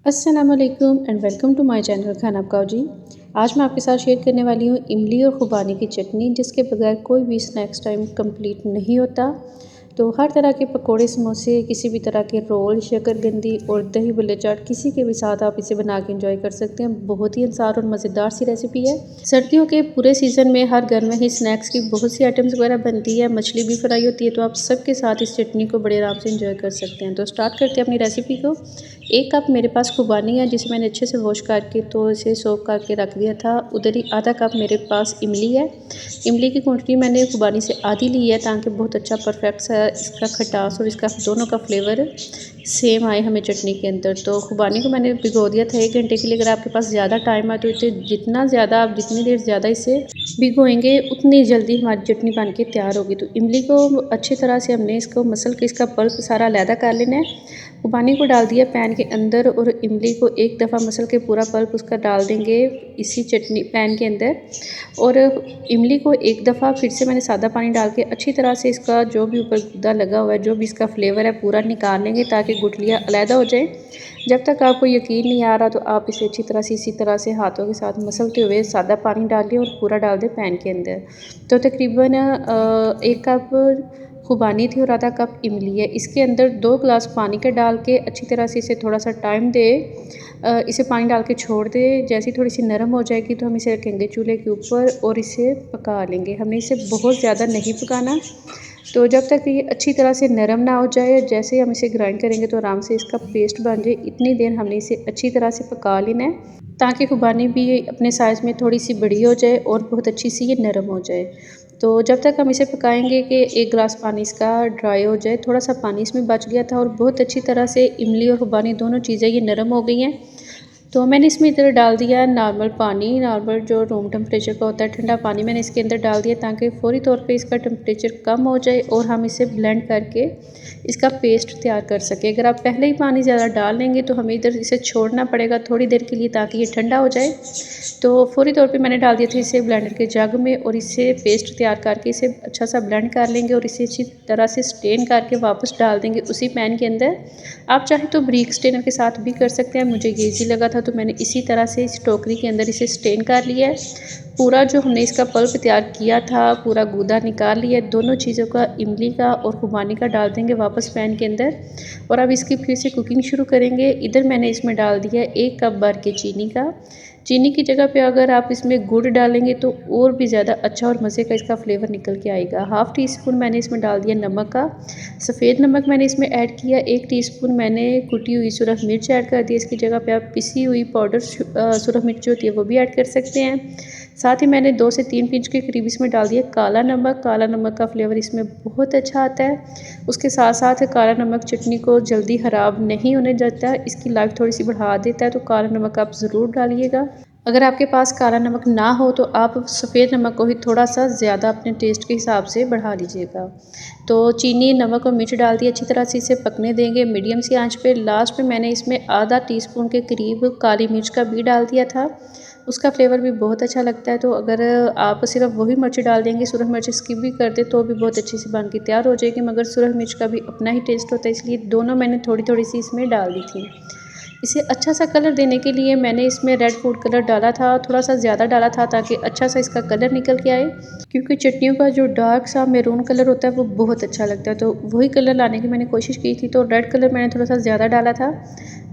अस्सलाम वालेकुम and welcome to my channel Khana Pakao जी। आज मैं आपके साथ शेयर करने वाली हूँ इमली और खुबानी की चटनी, जिसके बगैर कोई भी स्नैक्स टाइम कंप्लीट नहीं होता। तो हर तरह के पकोड़े, समोसे, किसी भी तरह के रोल, शक्करकंदी और दही भल्ले चाट, किसी के भी साथ आप इसे बना के एंजॉय कर सकते हैं। बहुत ही आसान और मज़ेदार सी रेसिपी है। सर्दियों के पूरे सीज़न में हर घर में ही स्नैक्स की बहुत सी आइटम्स वगैरह बनती है, मछली भी फ्राई होती है, तो आप सबके साथ इस चटनी को बड़े आराम से एंजॉय कर सकते हैं। तो स्टार्ट करते हैं अपनी रेसिपी को। 1 कप मेरे पास खुबानी है, जिसे मैंने अच्छे से वॉश करके तो इसे सोक करके रख दिया था। उधर ही आधा कप मेरे पास इमली है। इमली की क्वांटिटी मैंने खुबानी से आधी ली है, ताकि बहुत अच्छा परफेक्ट सा इसका खटास और इसका दोनों का फ्लेवर सेम आए हमें चटनी के अंदर। तो खुबानी को मैंने भिगो दिया था 1 घंटे के लिए। अगर आपके पास ज़्यादा टाइम है तो इसे जितना ज़्यादा आप जितनी देर ज़्यादा इसे भिगोएंगे, उतनी जल्दी हमारी चटनी बन के तैयार होगी। तो इमली को अच्छी तरह से हमने इसको मसल के इसका पल्प सारा अलहदा कर लेना है। खुबानी को डाल दिया पैन के अंदर और इमली को एक दफ़ा मसल के पूरा पल्प उसका डाल देंगे इसी चटनी पैन के अंदर। और इमली को एक दफ़ा फिर से मैंने सादा पानी डाल के अच्छी तरह से इसका जो भी ऊपर गुदा लगा हुआ है, जो भी इसका फ्लेवर है, पूरा निकाल लेंगे, ताकि गुठलियाँ अलहदा हो जाए। जब तक आपको यकीन नहीं आ रहा तो आप इसे अच्छी तरह से इसी तरह से हाथों के साथ मसलते हुए सादा पानी डालें और पूरा डाल दें पैन के अंदर। तो तकरीबन 1 कप खुबानी थी और आधा कप इमली है। इसके अंदर 2 गिलास पानी के डाल के अच्छी तरह से इसे थोड़ा सा टाइम दे, इसे पानी डाल के छोड़ दे। जैसे ही थोड़ी सी नरम हो जाएगी तो हम इसे रखेंगे चूल्हे के ऊपर और इसे पका लेंगे। हमने इसे बहुत ज़्यादा नहीं पकाना। तो जब तक ये अच्छी तरह से नरम ना हो जाए, जैसे ही हम इसे ग्राइंड करेंगे तो आराम से इसका पेस्ट बन जाए, इतनी देर हमने इसे अच्छी तरह से पका लेना है, ताकि खुबानी भी अपने साइज़ में थोड़ी सी बड़ी हो जाए और बहुत अच्छी सी ये नरम हो जाए। तो जब तक हम इसे पकाएंगे कि 1 गिलास पानी इसका ड्राई हो जाए। थोड़ा सा पानी इसमें बच गया था और बहुत अच्छी तरह से इमली और खुबानी दोनों चीज़ें ये नरम हो गई हैं। तो मैंने इसमें इधर डाल दिया नॉर्मल पानी, नॉर्मल जो रूम टेम्परेचर का होता है, ठंडा पानी मैंने इसके अंदर डाल दिया, ताकि फ़ौरी तौर पे इसका टेम्परेचर कम हो जाए और हम इसे ब्लेंड करके इसका पेस्ट तैयार कर सकें। अगर आप पहले ही पानी ज़्यादा डाल लेंगे तो हमें इधर इसे छोड़ना पड़ेगा थोड़ी देर के लिए, ताकि ये ठंडा हो जाए। तो फ़ौरी तौर पे मैंने डाल दिया था इसे ब्लेंडर के जग में और इसे पेस्ट तैयार करके इसे अच्छा सा ब्लेंड कर लेंगे और इसे अच्छी तरह से स्टेन करके वापस डाल देंगे उसी पैन के अंदर। आप चाहे तो ब्रीक स्टेनर के साथ भी कर सकते हैं, मुझे ये ईजी लगा था तो मैंने इसी तरह से इस टोकरी के अंदर इसे स्टेन कर लिया है। पूरा जो हमने इसका पल्प तैयार किया था, पूरा गूदा निकाल लिया है। दोनों चीज़ों का, इमली का और खुबानी का, डाल देंगे वापस पैन के अंदर और अब इसकी फिर से कुकिंग शुरू करेंगे। इधर मैंने इसमें डाल दिया 1 कप भर के चीनी का। चीनी की जगह पे अगर आप इसमें गुड़ डालेंगे तो और भी ज़्यादा अच्छा और मज़े का इसका फ्लेवर निकल के आएगा। हाफ़ टी स्पून मैंने इसमें डाल दिया नमक का। सफ़ेद नमक मैंने इसमें ऐड किया। 1 टीस्पून मैंने कुटी हुई सुरख मिर्च ऐड कर दी। इसकी जगह पे आप पिसी हुई पाउडर सुरख मिर्च जो होती है वो भी ऐड कर सकते हैं। साथ ही मैंने 2 से 3 पिंच के करीब इसमें डाल दिया काला नमक। काला नमक का फ्लेवर इसमें बहुत अच्छा आता है। उसके साथ साथ काला नमक चटनी को जल्दी ख़राब नहीं होने देता, इसकी लाइफ थोड़ी सी बढ़ा देता है, तो काला नमक आप ज़रूर डालिएगा। अगर आपके पास काला नमक ना हो तो आप सफ़ेद नमक को ही थोड़ा सा ज़्यादा अपने टेस्ट के हिसाब से बढ़ा लीजिएगा। तो चीनी, नमक और मिर्च डाल दिए, अच्छी तरह से इसे पकने देंगे मीडियम सी आंच पे। लास्ट में मैंने इसमें आधा टीस्पून के करीब काली मिर्च का भी डाल दिया था। उसका फ्लेवर भी बहुत अच्छा लगता है। तो अगर आप सिर्फ वही मिर्च डाल देंगे, सुरख मिर्च स्किप भी कर दे तो भी बहुत अच्छी सी बन के तैयार हो जाएगी, मगर सुरख मिर्च का भी अपना ही टेस्ट होता है, इसलिए दोनों मैंने थोड़ी थोड़ी सी इसमें डाल दी थी। इसे अच्छा सा कलर देने के लिए मैंने इसमें रेड फूड कलर डाला था, थोड़ा सा ज़्यादा डाला था, ताकि अच्छा सा इसका कलर निकल के आए। क्योंकि चटनियों का जो डार्क सा मैरून कलर होता है वो बहुत अच्छा लगता है, तो वही कलर लाने की मैंने कोशिश की थी। तो रेड कलर मैंने थोड़ा सा ज़्यादा डाला था,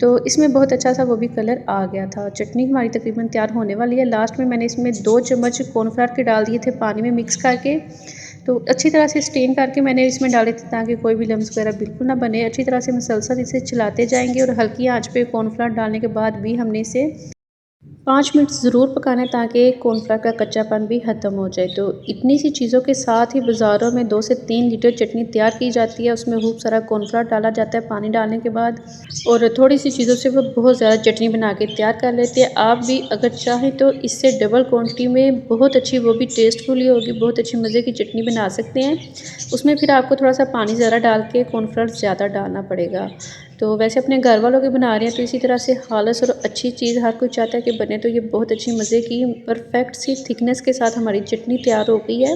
तो इसमें बहुत अच्छा सा वो भी कलर आ गया था। चटनी हमारी तकरीबन तैयार होने वाली है। लास्ट में मैंने इसमें 2 चम्मच कॉर्नफ्लावर के डाल दिए थे पानी में मिक्स करके। तो अच्छी तरह से स्टेन करके मैंने इसमें डाले थे, ताकि कोई भी लम्स वगैरह बिल्कुल ना बने। अच्छी तरह से मुसलसल इसे चलाते जाएंगे और हल्की आंच पे कॉर्नफ्लावर डालने के बाद भी हमने इसे 5 मिनट ज़रूर पकाना है, ताकि कॉर्नफ्लावर का कच्चापन भी ख़त्म हो जाए। तो इतनी सी चीज़ों के साथ ही बाज़ारों में 2 से 3 लीटर चटनी तैयार की जाती है। उसमें खूब सारा कॉर्नफ्लावर डाला जाता है पानी डालने के बाद, और थोड़ी सी चीज़ों से वो बहुत ज़्यादा चटनी बना के तैयार कर लेते हैं। आप भी अगर चाहें तो इससे डबल क्वांटिटी में बहुत अच्छी, वो भी टेस्टफुल होगी, बहुत अच्छी मज़े की चटनी बना सकते हैं। उसमें फिर आपको थोड़ा सा पानी ज़्यादा डाल के कॉर्नफ्लावर ज़्यादा डालना पड़ेगा। तो वैसे अपने घर वालों के बना रहे हैं तो इसी तरह से खालस और अच्छी चीज़ हर कोई चाहता है कि बने। तो ये बहुत अच्छी मज़े की परफेक्ट सी थिकनेस के साथ हमारी चटनी तैयार हो गई है।